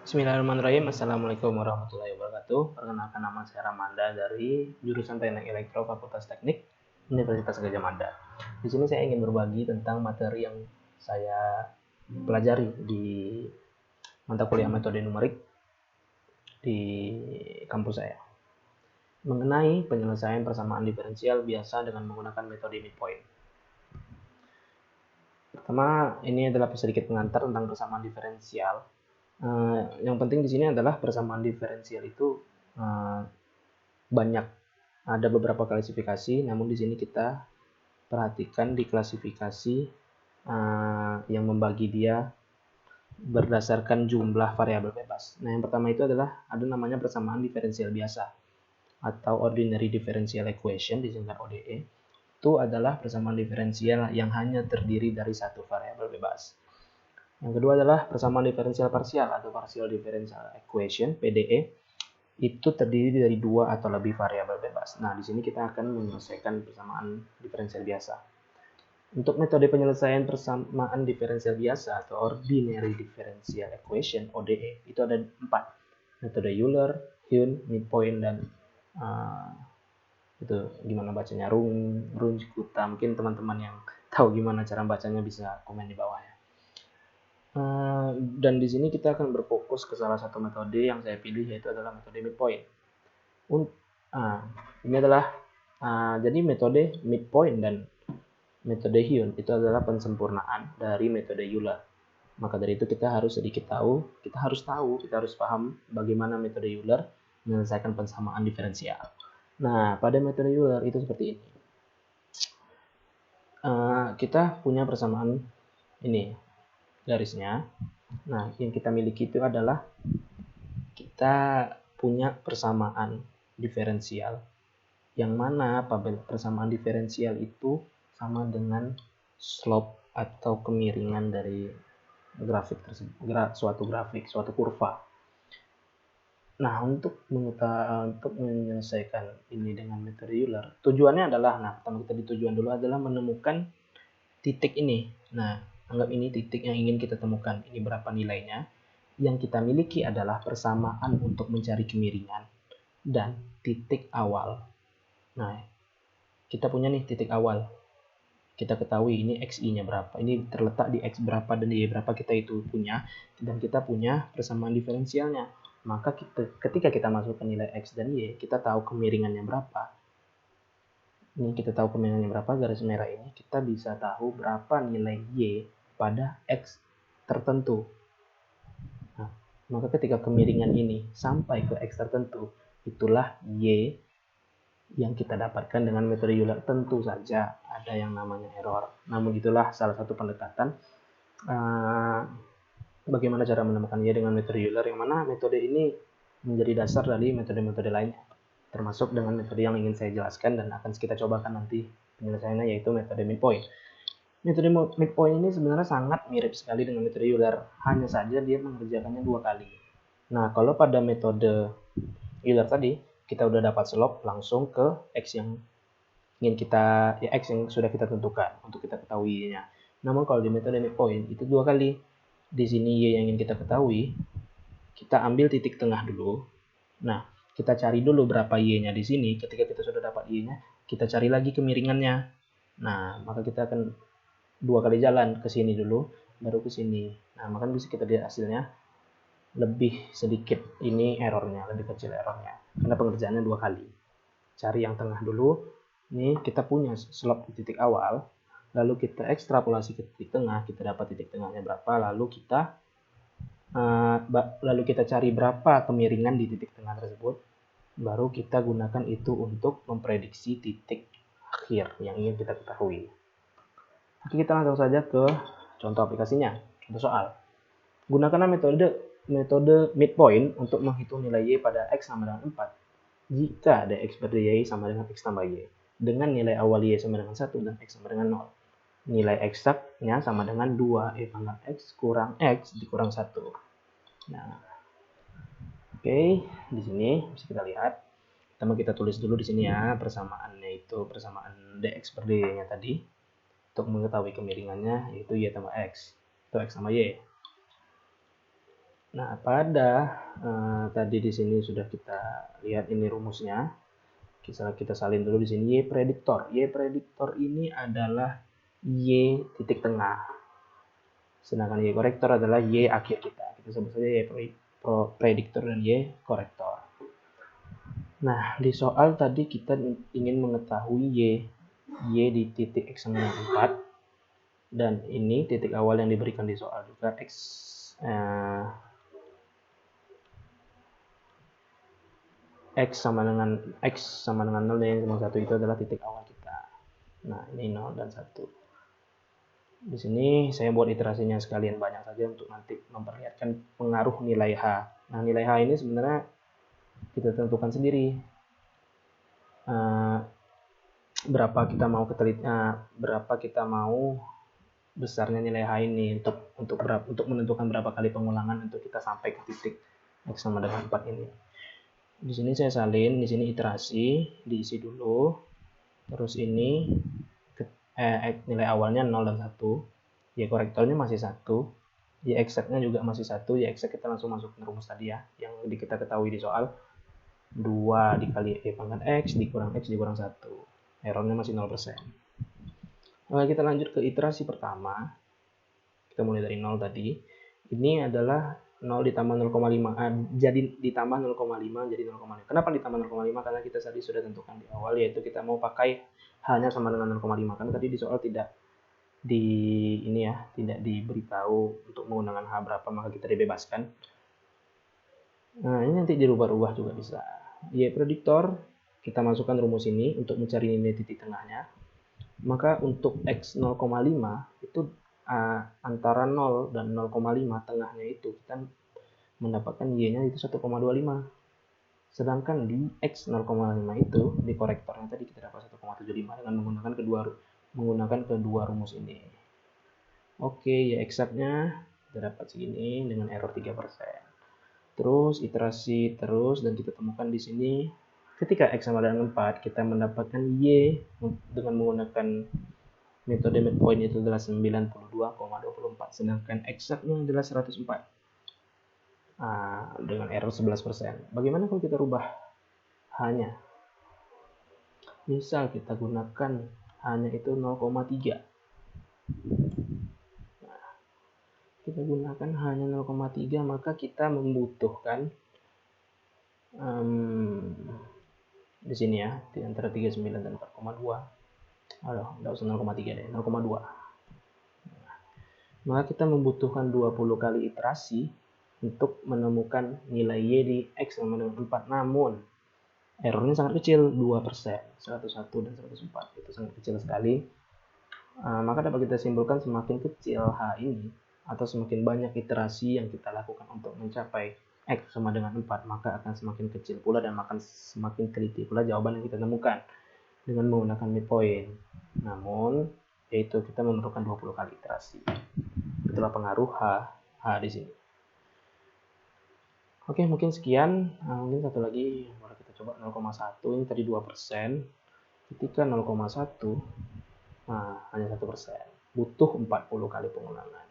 Bismillahirrahmanirrahim. Assalamualaikum warahmatullahi wabarakatuh. Perkenalkan, nama saya Ramanda dari jurusan Teknik Elektro Fakultas Teknik Universitas Gadjah Mada. Di sini saya ingin berbagi tentang materi yang saya pelajari di mata kuliah metode numerik di kampus saya, mengenai penyelesaian persamaan diferensial biasa dengan menggunakan metode midpoint. Pertama, ini adalah sedikit pengantar tentang persamaan diferensial. Yang penting di sini adalah persamaan diferensial itu banyak, ada beberapa klasifikasi, namun di sini kita perhatikan di klasifikasi yang membagi dia berdasarkan jumlah variabel bebas. Nah, yang pertama itu adalah ada namanya persamaan diferensial biasa atau ordinary differential equation, disingkat ODE. Itu adalah persamaan diferensial yang hanya terdiri dari satu variabel bebas. Yang kedua adalah persamaan diferensial parsial atau partial differential equation (PDE). Itu terdiri dari dua atau lebih variabel bebas. Nah, di sini kita akan menyelesaikan persamaan diferensial biasa. Untuk metode penyelesaian persamaan diferensial biasa atau ordinary differential equation (ODE) itu ada 4. Metode Euler, Huhn, midpoint, dan itu gimana bacanya, Runge-Kutta. Mungkin teman-teman yang tahu gimana cara bacanya bisa komen di bawah ya. Dan di sini kita akan berfokus ke salah satu metode yang saya pilih, yaitu adalah metode midpoint. Ini adalah jadi metode midpoint dan metode Huhn itu adalah pensempurnaan dari metode Euler. Maka dari itu kita harus paham bagaimana metode Euler menyelesaikan persamaan diferensial. Nah, pada metode Euler itu seperti ini. Kita punya persamaan ini garisnya. Nah, yang kita miliki itu adalah kita punya persamaan diferensial, yang mana persamaan diferensial itu sama dengan slope atau kemiringan dari grafik tersebut, suatu kurva. Nah, untuk menyelesaikan ini dengan metode Euler, tujuannya adalah, pertama kita tujuan dulu adalah menemukan titik ini. Nah, anggap ini titik yang ingin kita temukan. Ini berapa nilainya? Yang kita miliki adalah persamaan untuk mencari kemiringan dan titik awal. Nah, kita punya nih titik awal. Kita ketahui ini XI-nya berapa. Ini terletak di X berapa dan Y berapa kita itu punya. Dan kita punya persamaan diferensialnya. Maka ketika kita masukkan nilai X dan Y, kita tahu kemiringannya berapa. Ini kita tahu kemiringannya berapa, garis merah ini. Kita bisa tahu berapa nilai Y pada X tertentu. Nah, maka ketika kemiringan ini sampai ke X tertentu, itulah Y yang kita dapatkan dengan metode Euler. Tentu saja ada yang namanya error. Namun itulah salah satu pendekatan bagaimana cara menemukan Y dengan metode Euler, yang mana metode ini menjadi dasar dari metode-metode lainnya, termasuk dengan metode yang ingin saya jelaskan dan akan kita cobakan nanti penyelesaiannya, yaitu metode midpoint. Metode midpoint ini sebenarnya sangat mirip sekali dengan metode Euler, hanya saja dia mengerjakannya 2 kali. Nah, kalau pada metode Euler tadi, kita udah dapat slope langsung ke X yang ingin X yang sudah kita tentukan untuk kita ketahui Y-nya. Namun kalau di metode midpoint itu 2 kali. Di sini Y yang ingin kita ketahui, kita ambil titik tengah dulu. Nah, kita cari dulu berapa Y-nya di sini. Ketika kita sudah dapat Y-nya, kita cari lagi kemiringannya. Nah, maka kita akan 2 kali jalan ke sini dulu, baru ke sini. Nah, maka bisa kita lihat hasilnya lebih sedikit ini errornya, lebih kecil errornya, karena pengerjaannya 2 kali. Cari yang tengah dulu. Ini kita punya slope di titik awal, lalu kita ekstrapolasi ke titik tengah, kita dapat titik tengahnya berapa, lalu kita cari berapa kemiringan di titik tengah tersebut, baru kita gunakan itu untuk memprediksi titik akhir yang ingin kita ketahui. Oke, kita langsung saja ke contoh aplikasinya, contoh soal. Gunakanlah metode midpoint untuk menghitung nilai Y pada X sama dengan 4 jika dx per dy sama dengan X tambah Y, dengan nilai awal Y sama dengan 1 dan X sama dengan 0. Nilai eksaknya sama dengan 2 Y pangkat X kurang X dikurang 1. Nah, oke, di sini bisa kita lihat. Pertama kita tulis dulu di sini ya, persamaannya itu persamaan dx per dy-nya tadi. Untuk mengetahui kemiringannya, yaitu Y tambah X, atau X sama Y. Nah, pada tadi di sini sudah kita lihat ini rumusnya. Kita salin dulu di sini Y prediktor. Y prediktor ini adalah Y titik tengah. Sedangkan Y korektor adalah Y akhir kita. Kita sebut saja Y prediktor dan Y korektor. Nah, di soal tadi kita ingin mengetahui Y di titik X sama dengan 4. Dan ini titik awal yang diberikan di soal juga X sama dengan 0 dan yang 1 itu adalah titik awal kita. Nah, ini 0 dan 1. Di sini saya buat iterasinya sekalian banyak saja untuk nanti memperlihatkan pengaruh nilai H. Nah, nilai H ini sebenarnya kita tentukan sendiri. Berapa kita mau besarnya nilai H ini untuk menentukan berapa kali pengulangan untuk kita sampai ke titik X sama dengan 4 ini. Di sini saya salin, di sini iterasi, diisi dulu. Terus ini nilai awalnya 0 dan 1. Y korektornya masih 1. Y exactnya juga masih 1. Y exact kita langsung masuk ke rumus tadi ya, yang kita ketahui di soal. 2 dikali Y pangkat X dikurang 1. Errornya masih 0%. Oke, kita lanjut ke iterasi pertama. Kita mulai dari 0 tadi. Ini adalah 0 ditambah 0,5. Jadi ditambah 0,5 jadi 0,5. Kenapa ditambah 0,5? Karena kita tadi sudah tentukan di awal, yaitu kita mau pakai hanya sama dengan 0,5. Karena tadi di soal tidak diberitahu untuk menggunakan H berapa, maka kita dibebaskan. Nah, ini nanti dirubah-rubah juga bisa. Y prediktor, kita masukkan rumus ini untuk mencari nilai titik tengahnya. Maka untuk X 0,5 itu antara 0 dan 0,5 tengahnya itu kita mendapatkan Y-nya itu 1,25. Sedangkan di X 0,5 itu di korektornya tadi kita dapat 1,75 dengan menggunakan kedua rumus ini. Oke, ya eksaknya kita dapat segini dengan error 3%. Terus iterasi terus dan kita temukan di sini ketika X sama dengan 4 kita mendapatkan Y dengan menggunakan metode midpoint itu adalah 92,24, sedangkan eksaknya adalah 104 dengan error 11%. Bagaimana kalau kita rubah H-nya? Misal kita gunakan H-nya itu 0,3. Kita gunakan hanya 0,3, maka kita membutuhkan di sini ya, di antara 39 dan 4,2. Nggak usah 0,3 deh, 0,2. Maka kita membutuhkan 20 kali iterasi untuk menemukan nilai Y di X sama dengan 4. Namun, errornya sangat kecil, 2%, 101 dan 104. Itu sangat kecil sekali. Maka dapat kita simpulkan semakin kecil H ini, atau semakin banyak iterasi yang kita lakukan untuk mencapai X sama dengan 4, maka akan semakin kecil pula dan akan semakin teliti pula jawaban yang kita temukan dengan menggunakan midpoint. Namun, yaitu kita memerlukan 20 kali iterasi. Itulah pengaruh H di sini. Oke, mungkin sekian. Mungkin satu lagi, boleh kita coba 0,1. Ini tadi 2%. Ketika 0,1, hanya 1%. Butuh 40 kali pengulangan.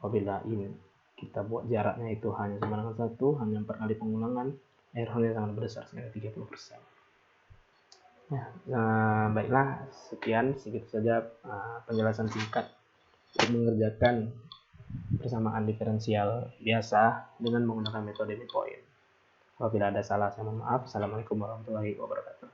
Apabila ini kita buat jaraknya itu hanya sama dengan 1, hanya 4 kali pengulangan, errornya sangat besar, sekitar 30%. Baiklah, sekian sedikit saja penjelasan singkat untuk mengerjakan persamaan diferensial biasa dengan menggunakan metode midpoint. Apabila ada salah, saya mohon maaf. Assalamualaikum warahmatullahi wabarakatuh.